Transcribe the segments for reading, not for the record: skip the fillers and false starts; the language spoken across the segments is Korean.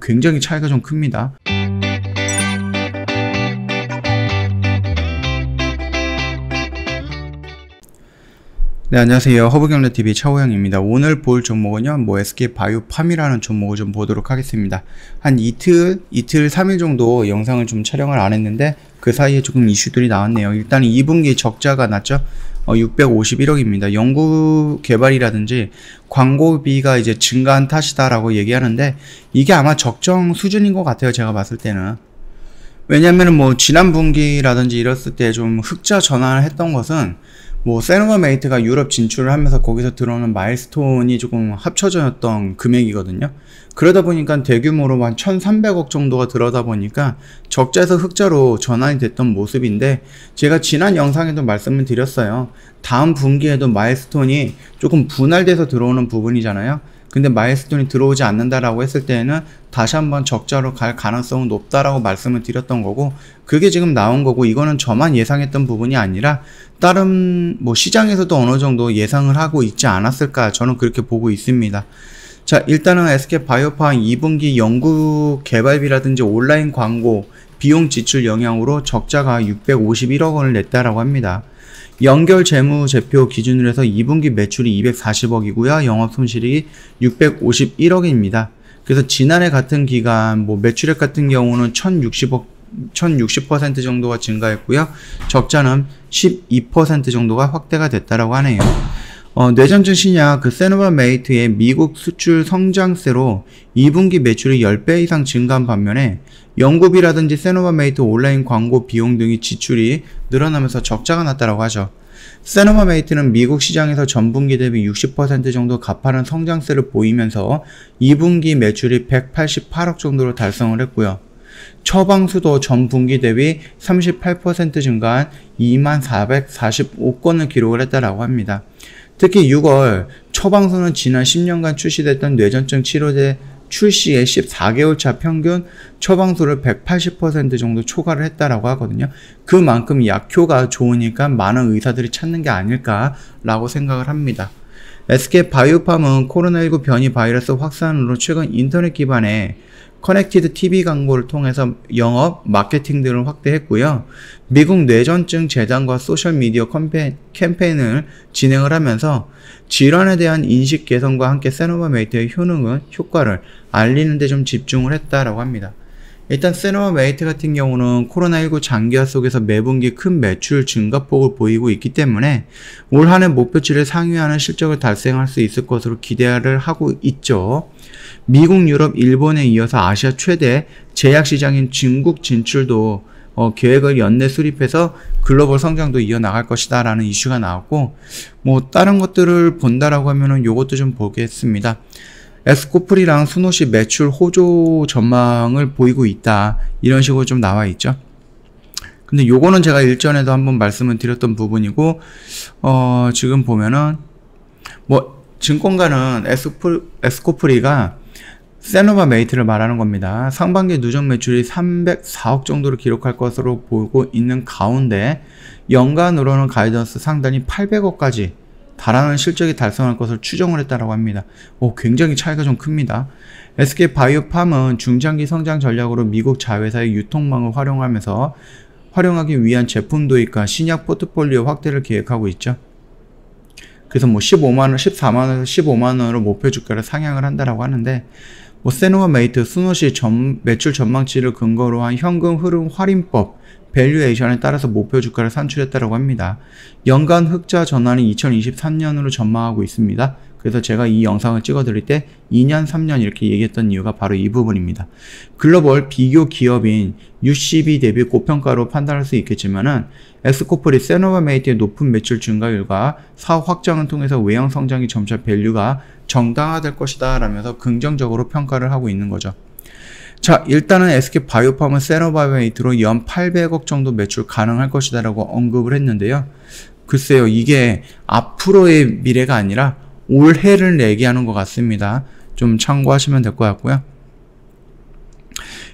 굉장히 차이가 좀 큽니다. 네, 안녕하세요. 허브경제TV 차호영입니다. 오늘 볼 종목은요, SK바이오팜이라는 종목을 좀 보도록 하겠습니다. 한 이틀, 3일 정도 영상을 좀 촬영을 안 했는데, 그 사이에 조금 이슈들이 나왔네요. 일단 2분기 적자가 났죠? 651억입니다. 연구 개발이라든지 광고비가 이제 증가한 탓이다라고 얘기하는데, 이게 아마 적정 수준인 것 같아요. 제가 봤을 때는. 왜냐면은 지난 분기라든지 이랬을 때 좀 흑자 전환을 했던 것은 세노바메이트가 유럽 진출을 하면서 거기서 들어오는 마일스톤이 조금 합쳐졌던 금액이거든요. 그러다 보니까 대규모로 한 1300억 정도가 들어다 보니까 적자에서 흑자로 전환이 됐던 모습인데, 제가 지난 영상에도 말씀을 드렸어요. 다음 분기에도 마일스톤이 조금 분할돼서 들어오는 부분이잖아요. 근데 마일스톤이 들어오지 않는다라고 했을 때에는 다시 한번 적자로 갈 가능성은 높다라고 말씀을 드렸던 거고, 그게 지금 나온 거고, 이거는 저만 예상했던 부분이 아니라 다른 시장에서도 어느 정도 예상을 하고 있지 않았을까, 저는 그렇게 보고 있습니다. 자, 일단은 SK바이오팜 2분기 연구 개발비라든지 온라인 광고 비용 지출 영향으로 적자가 651억 원을 냈다라고 합니다. 연결 재무제표 기준으로 해서 2분기 매출이 240억이고요. 영업손실이 651억입니다. 그래서 지난해 같은 기간 매출액 같은 경우는 1060% 정도가 증가했고요. 적자는 12% 정도가 확대가 됐다라고 하네요. 뇌전증 신약 세노바메이트의 미국 수출 성장세로 2분기 매출이 10배 이상 증가한 반면에 연구비라든지 세노바메이트 온라인 광고 비용 등의 지출이 늘어나면서 적자가 났다고 하죠. 세노바메이트는 미국 시장에서 전분기 대비 60% 정도 가파른 성장세를 보이면서 2분기 매출이 188억 정도로 달성을 했고요. 처방수도 전분기 대비 38% 증가한 2445건을 기록을 했다고 합니다. 특히 6월 처방수는 지난 10년간 출시됐던 뇌전증 치료제 출시의 14개월차 평균 처방수를 180% 정도 초과를 했다라고 하거든요. 그만큼 약효가 좋으니까 많은 의사들이 찾는 게 아닐까라고 생각을 합니다. SK바이오팜은 코로나19 변이 바이러스 확산으로 최근 인터넷 기반의 커넥티드 TV 광고를 통해서 영업, 마케팅 등을 확대했고요. 미국 뇌전증 재단과 소셜미디어 캠페인을 진행을 하면서 질환에 대한 인식 개선과 함께 세노바메이트의 효과를 알리는 데 좀 집중을 했다라고 합니다. 일단 세노바메이트 같은 경우는 코로나19 장기화 속에서 매분기 큰 매출 증가폭을 보이고 있기 때문에 올 한 해 목표치를 상회하는 실적을 달성할 수 있을 것으로 기대를 하고 있죠. 미국, 유럽, 일본에 이어서 아시아 최대 제약시장인 중국 진출도 계획을 연내 수립해서 글로벌 성장도 이어나갈 것이다 라는 이슈가 나왔고, 다른 것들을 본다라고 하면은 요것도 좀 보겠습니다. 에스코프리랑 수노시 매출 호조 전망을 보이고 있다, 이런 식으로 좀 나와 있죠. 근데 요거는 제가 일전에도 한번 말씀을 드렸던 부분이고, 지금 보면은 증권가는 에스코프리가 세노바메이트를 말하는 겁니다. 상반기 누적 매출이 304억 정도를 기록할 것으로 보고 있는 가운데 연간으로는 가이던스 상단이 800억까지 달하는 실적이 달성할 것을 추정을 했다고 합니다. 굉장히 차이가 좀 큽니다. SK바이오팜은 중장기 성장 전략으로 미국 자회사의 유통망을 활용하기 위한 제품 도입과 신약 포트폴리오 확대를 계획하고 있죠. 그래서 14만원에서 15만원으로 목표 주가를 상향을 한다라고 하는데, 세노바메이트 수노시 매출 전망치를 근거로 한 현금 흐름 할인법 밸류에이션에 따라서 목표 주가를 산출했다고 합니다. 연간 흑자 전환이 2023년으로 전망하고 있습니다. 그래서 제가 이 영상을 찍어드릴 때 2년, 3년 이렇게 얘기했던 이유가 바로 이 부분입니다. 글로벌 비교 기업인 UCB 대비 고평가로 판단할 수 있겠지만은 에스코프리 세노바메이트의 높은 매출 증가율과 사업 확장을 통해서 외형 성장이 점차 밸류가 정당화될 것이다 라면서 긍정적으로 평가를 하고 있는 거죠. 자, 일단은 SK바이오팜은 세노바메이트로 연 800억 정도 매출 가능할 것이다 라고 언급을 했는데요. 글쎄요, 이게 앞으로의 미래가 아니라 올해를 얘기하는 것 같습니다. 좀 참고하시면 될 것 같고요.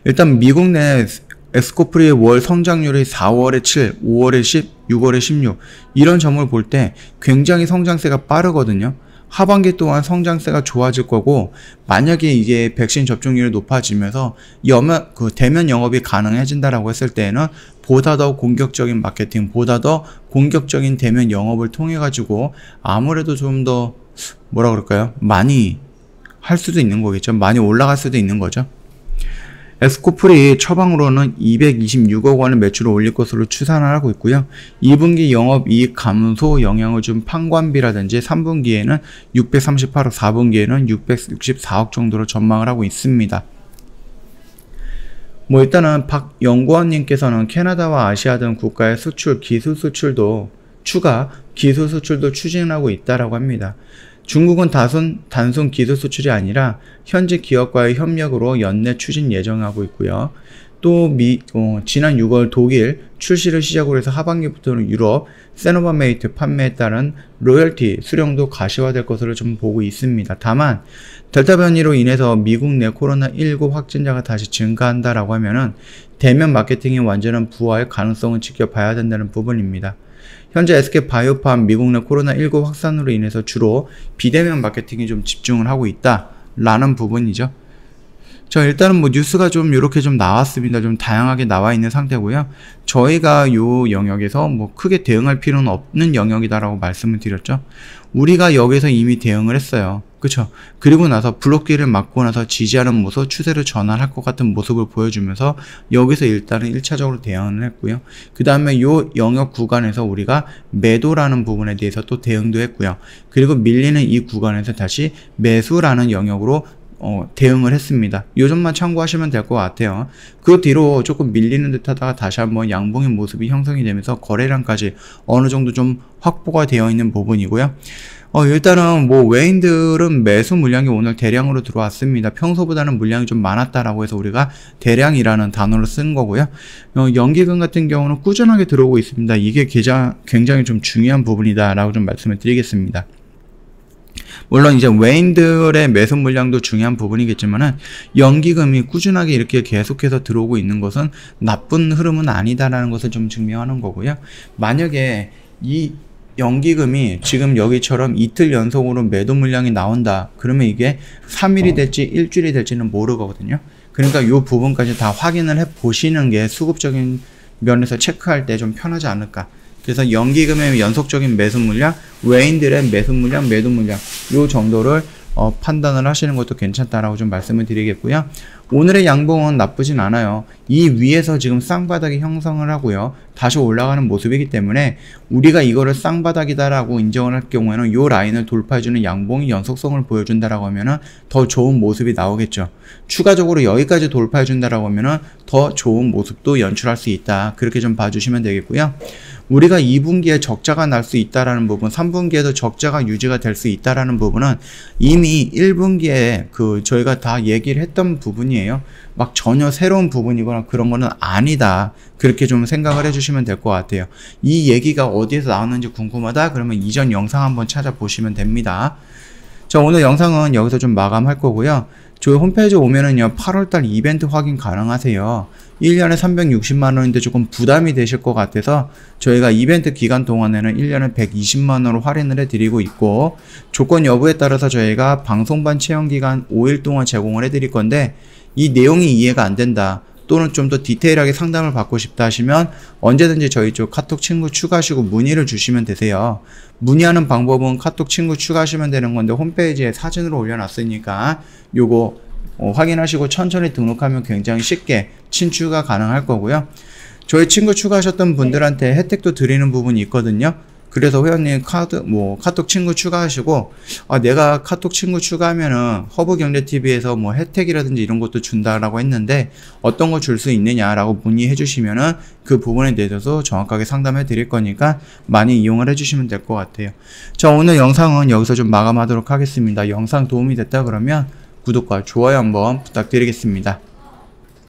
일단 미국 내 에스코프리의 월 성장률이 4월에 7, 5월에 10, 6월에 16 이런 점을 볼 때 굉장히 성장세가 빠르거든요. 하반기 또한 성장세가 좋아질 거고, 만약에 이게 백신 접종률이 높아지면서 대면 영업이 가능해진다라고 했을 때에는 보다 더 공격적인 마케팅, 보다 더 공격적인 대면 영업을 통해 가지고 아무래도 좀 더 뭐라 그럴까요? 많이 할 수도 있는 거겠죠. 많이 올라갈 수도 있는 거죠. 에스코플이 처방으로는 226억 원의 매출을 올릴 것으로 추산을 하고 있고요. 2분기 영업이익 감소 영향을 준 판관비라든지 3분기에는 638억, 4분기에는 664억 정도로 전망을 하고 있습니다. 일단은 박 연구원님께서는 캐나다와 아시아 등 국가의 기술 수출도 추진하고 있다라고 합니다. 중국은 단순 기술 수출이 아니라 현지 기업과의 협력으로 연내 추진 예정하고 있고요. 또 지난 6월 독일 출시를 시작으로 해서 하반기부터는 유럽 세노바메이트 판매에 따른 로열티 수령도 가시화될 것으로 좀 보고 있습니다. 다만 델타 변이로 인해서 미국 내 코로나19 확진자가 다시 증가한다라고 하면은 대면 마케팅의 완전한 부활 가능성은 지켜봐야 된다는 부분입니다. 현재 SK 바이오팜 미국 내 코로나19 확산으로 인해서 주로 비대면 마케팅에 좀 집중을 하고 있다라는 부분이죠. 일단은 뉴스가 좀 이렇게 좀 나왔습니다. 좀 다양하게 나와 있는 상태고요. 저희가 요 영역에서 크게 대응할 필요는 없는 영역이다라고 말씀을 드렸죠. 우리가 여기서 이미 대응을 했어요. 그쵸? 그리고 나서 블록딜을 맞고 나서 지지하는 모습, 추세를 전환할 것 같은 모습을 보여주면서 여기서 일단은 1차적으로 대응을 했고요. 그 다음에 요 영역 구간에서 우리가 매도라는 부분에 대해서 또 대응도 했고요. 그리고 밀리는 이 구간에서 다시 매수라는 영역으로 대응을 했습니다. 요 점만 참고하시면 될 것 같아요. 그 뒤로 조금 밀리는 듯 하다가 다시 한번 양봉의 모습이 형성이 되면서 거래량까지 어느 정도 좀 확보가 되어 있는 부분이고요. 일단은 외인들은 매수 물량이 오늘 대량으로 들어왔습니다. 평소보다는 물량이 좀 많았다라고 해서 우리가 대량이라는 단어를 쓴 거고요. 연기금 같은 경우는 꾸준하게 들어오고 있습니다. 이게 굉장히 좀 중요한 부분이다라고 좀 말씀을 드리겠습니다. 물론 이제 외인들의 매수 물량도 중요한 부분이겠지만은 연기금이 꾸준하게 이렇게 계속해서 들어오고 있는 것은 나쁜 흐름은 아니다라는 것을 좀 증명하는 거고요. 만약에 이 연기금이 지금 여기처럼 이틀 연속으로 매도 물량이 나온다. 그러면 이게 3일이 될지 일주일이 될지는 모르거든요. 그러니까 이 부분까지 다 확인을 해 보시는 게 수급적인 면에서 체크할 때 좀 편하지 않을까. 그래서 연기금의 연속적인 매수 물량, 외인들의 매수 물량, 매도 물량 요 정도를 판단을 하시는 것도 괜찮다라고 좀 말씀을 드리겠고요. 오늘의 양봉은 나쁘진 않아요. 이 위에서 지금 쌍바닥이 형성을 하고요. 다시 올라가는 모습이기 때문에 우리가 이거를 쌍바닥이다라고 인정을 할 경우에는 요 라인을 돌파해주는 양봉이 연속성을 보여준다라고 하면은 더 좋은 모습이 나오겠죠. 추가적으로 여기까지 돌파해준다라고 하면은 더 좋은 모습도 연출할 수 있다. 그렇게 좀 봐주시면 되겠고요. 우리가 2분기에 적자가 날 수 있다라는 부분, 3분기에도 적자가 유지가 될 수 있다라는 부분은 이미 1분기에 저희가 다 얘기를 했던 부분이에요. 막 전혀 새로운 부분이거나 그런 거는 아니다. 그렇게 좀 생각을 해주시면 될 것 같아요. 이 얘기가 어디에서 나왔는지 궁금하다? 그러면 이전 영상 한번 찾아보시면 됩니다. 오늘 영상은 여기서 좀 마감할 거고요. 저희 홈페이지 오면은요, 8월달 이벤트 확인 가능하세요. 1년에 360만원인데 조금 부담이 되실 것 같아서 저희가 이벤트 기간 동안에는 1년에 120만원으로 할인을 해드리고 있고, 조건 여부에 따라서 저희가 방송반 체험기간 5일 동안 제공을 해드릴 건데, 이 내용이 이해가 안 된다, 또는 좀 더 디테일하게 상담을 받고 싶다 하시면 언제든지 저희 쪽 카톡 친구 추가하시고 문의를 주시면 되세요. 문의하는 방법은 카톡 친구 추가하시면 되는 건데 홈페이지에 사진으로 올려놨으니까 요거 확인하시고 천천히 등록하면 굉장히 쉽게 친추가 가능할 거고요. 저희 친구 추가하셨던 분들한테 혜택도 드리는 부분이 있거든요. 그래서 회원님 카톡 친구 추가하시고, 내가 카톡 친구 추가하면은 허브경제TV에서 혜택이라든지 이런 것도 준다라고 했는데 어떤 거 줄 수 있느냐라고 문의해 주시면은 그 부분에 대해서도 정확하게 상담해 드릴 거니까 많이 이용을 해 주시면 될 것 같아요. 오늘 영상은 여기서 좀 마감하도록 하겠습니다. 영상 도움이 됐다 그러면 구독과 좋아요 한번 부탁드리겠습니다.